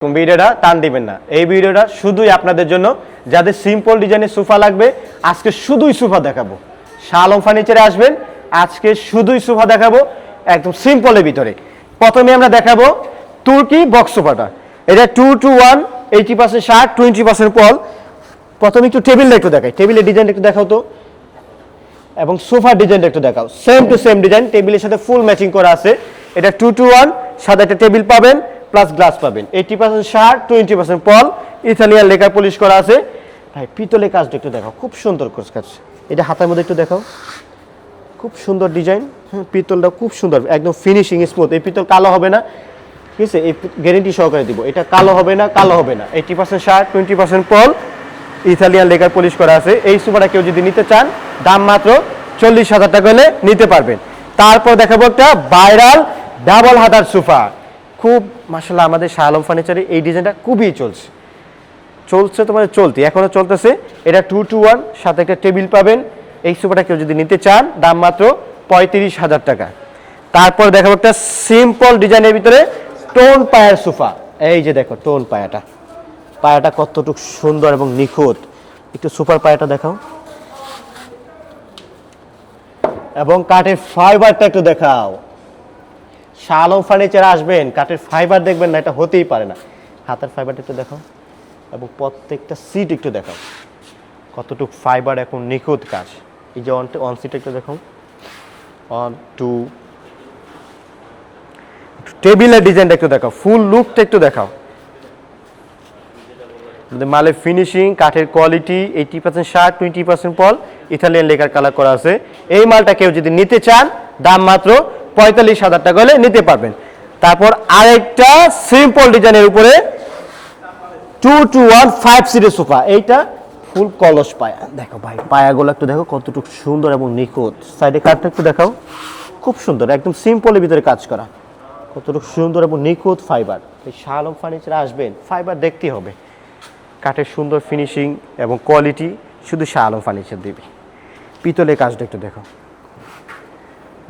ভিডিওটা টান দিবেন না। এই ভিডিওটা শুধুই আপনাদের জন্য যাদের সিম্পল ডিজাইনের সোফা লাগবে। আজকে শুধুই সোফা দেখাবো। শাহ আলম ফার্নিচারে আসবেন, আজকে শুধুই সোফা দেখাবো একদম সিম্পলের ভিতরে। প্রথমে আমরা দেখাবো তুর্কি বক্স সোফাটা। এটা 2-to-1 80% শার্ট 20% পল। প্রথমে একটু টেবিলটা একটু দেখাই, টেবিলের ডিজাইনটা একটু দেখাও তো, এবং সোফার ডিজাইনটা একটু দেখাও। সেম টু সেম ডিজাইন, টেবিলের সাথে ফুল ম্যাচিং করা আছে। এটা 2-to-1, সাদা একটা টেবিল পাবেন প্লাস গ্লাস পাবেন। 80% শার্ট 20% পল, ইতালিয়ান লেকার পলিশ করা আছে। ভাই পিতলের কাজটা একটু দেখাও, খুব সুন্দর কাজ। এটা হাতের মধ্যে একটু দেখাও, খুব সুন্দর ডিজাইন। হ্যাঁ, পিতলটা খুব সুন্দর, একদম ফিনিশিং স্মুথ। এই পিতল কালো হবে না, ঠিক আছে? এই গ্যারেন্টি সহকারে দিব, এটা কালো হবে না, কালো হবে না। 80% শার্ট 20% পল, ইতালিয়ান লেকার পলিশ করা আছে। এই সোফাটা কেউ যদি নিতে চান, দাম মাত্র 40,000 টাকা হলে নিতে পারবেন। তারপর দেখাবো একটা ভাইরাল ডাবল হাতার সোফা। খুব মাশাআল্লাহ, আমাদের শাহ আলম ফার্নিচারে এই ডিজাইনটা খুবই চলছে তোমাদের চলতি, এখনো চলতেছে। এটা 2-to-1, সাথে একটা টেবিল পাবেন। এই সোফাটা কেউ যদি নিতে চান, দাম মাত্র 35,000 টাকা। তারপর দেখাবো একটা সিম্পল ডিজাইনের ভিতরে টোন পায়ার সোফা। এই যে দেখো টোন পায়াটা কতটুকু সুন্দর এবং নিখুঁত। একটু সুপার পায়াটা দেখাও, এবং কাঠের ফাইবারটা একটু দেখাও। শাহ আলম ফার্নিচার আসবেন, কাঠের ফাইবার দেখবেন না, এটা হতেই পারে না। হাতের ফাইবারটা একটু দেখাও, এবং প্রত্যেকটা সিট একটু দেখাও কতটুকু ফাইবার এখন নিখুঁত কাজ। এই যে অন সিট একটু দেখাও, 1 2। টেবিলের ডিজাইনটা একটু দেখাও, ফুল লুকটা একটু দেখাও। মালের ফিনিশিং, কাঠের কোয়ালিটি, 80% শার্ট 20% পল, ইতালিয়ান লেকার কালার করা আছে। এই মালটা কেউ যদি নিতে চান, দাম মাত্র 45,000 টাকা হলে নিতে পারবেন। তারপর আরেকটা সিম্পল ডিজাইনের উপরে 2-to-1 5 সিটের সোফা। এইটা ফুল কলস পায়া, দেখো ভাই পায়াগুলো একটু দেখো কতটুকু সুন্দর এবং নিখুঁত। সাইডে কাঠটা একটু দেখাও, খুব সুন্দর, একদম সিম্পলের ভিতরে কাজ করা, কতটুকু সুন্দর এবং নিখুঁত ফাইবার। এই শাহ আলম ফার্নিচারে আসবেন, ফাইবার দেখতেই হবে। কাঠের সুন্দর ফিনিশিং এবং কোয়ালিটি শুধু শাহ আলম ফার্নিচার দেবে। পিতলের কাজটা একটু দেখো,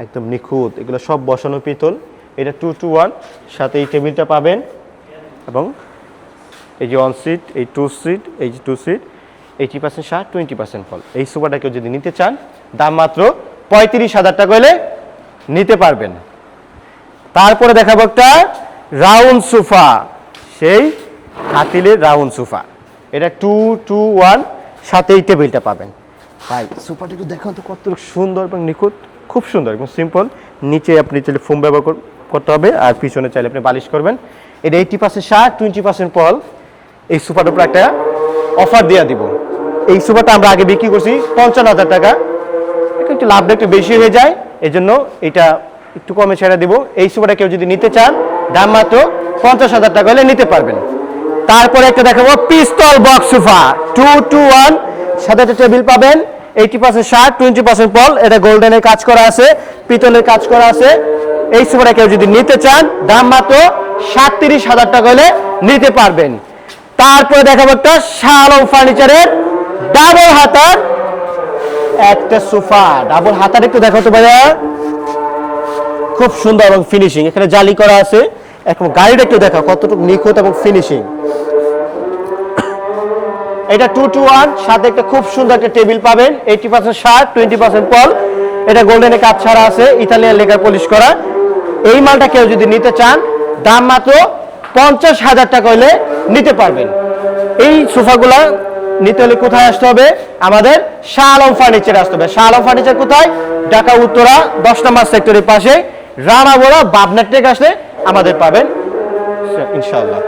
একদম নিখুঁত, এগুলো সব বসানো পিতল। এটা 2-to-1, সাথে এই টেবিলটা পাবেন, এবং এই যে 1 সিট, এই 2 সিট, এই যে 2 সিট, 80% শার্ট 20% ফল। এই সোফাটা কেউ যদি নিতে চান, দাম মাত্র 35,000 টাকা হলে নিতে পারবেন। তারপরে দেখাবো একটা রাউন্ড সোফা, সেই হাতিলের রাউন্ড সোফা। এটা 2-to-1, সাথে এই টেবিলটা পাবেন। ভাই সোফাটা একটু দেখো তো কত সুন্দর এবং নিখুঁত, খুব সুন্দর এবং সিম্পল। নিচে আপনি চাইলে ফোম ব্যবহার করতে হবে, আর পিছনে চাইলে আপনি বালিশ করবেন। এটা 80% শার্ট 20% পল। এই সোফাটার উপর একটা অফার দিয়ে দিব। এই সোফাটা আমরা আগে বিক্রি করছি 55,000 টাকা, একটু লাভটা একটু বেশি হয়ে যায়, এই জন্য এটা একটু কমে ছেড়ে দিব। এই সোফাটা কেউ যদি নিতে চান, দাম মাত্র 50,000 টাকা হলে নিতে পারবেন। তারপরে একটা দেখাবো পিস্তল বক্স সোফা, 2-to-1, সাথে একটা টেবিল পাবেন। 80% শার্ট 20% পল। এটা গোল্ডেনের কাজ করা আছে, পিতলের কাজ করা আছে। এই সোফাটা কেউ যদি নিতে চান, দাম মাত্র 37,000 টাকা হলে নিতে পারবেন। তারপরে দেখাবো একটা শাহ আলম ফার্নিচারের ডাবল হাতার একটা সোফা। ডাবল হাতার একটু দেখো তো ভাইয়া, খুব সুন্দর এবং ফিনিশিং, এখানে জালি করা আছে। এখন গাড়িটা একটু দেখো কতটুকু নিখুঁত এবং ফিনিশিং। এটা 2-to-1, সাথে একটা খুব সুন্দর একটা টেবিল পাবেন। 80% শার্ট 20% পল। এটা গোল্ডেনের কাজ ছাড়া আছে, ইতালিয়ান লেকার পলিশ করা। এই মালটা কেউ যদি নিতে চান, দাম মাত্র 50,000 টাকা হলে নিতে পারবেন। এই সোফাগুলা নিতে হলে কোথায় আসতে হবে? আমাদের শাহ আলম ফার্নিচারে আসতে হবে। শাহ আলম ফার্নিচার কোথায়? ঢাকা উত্তরা 10 নম্বর সেক্টরের পাশে, রানাবোরা বাবনার টেক আসলে আমাদের পাবেন ইনশাআল্লাহ।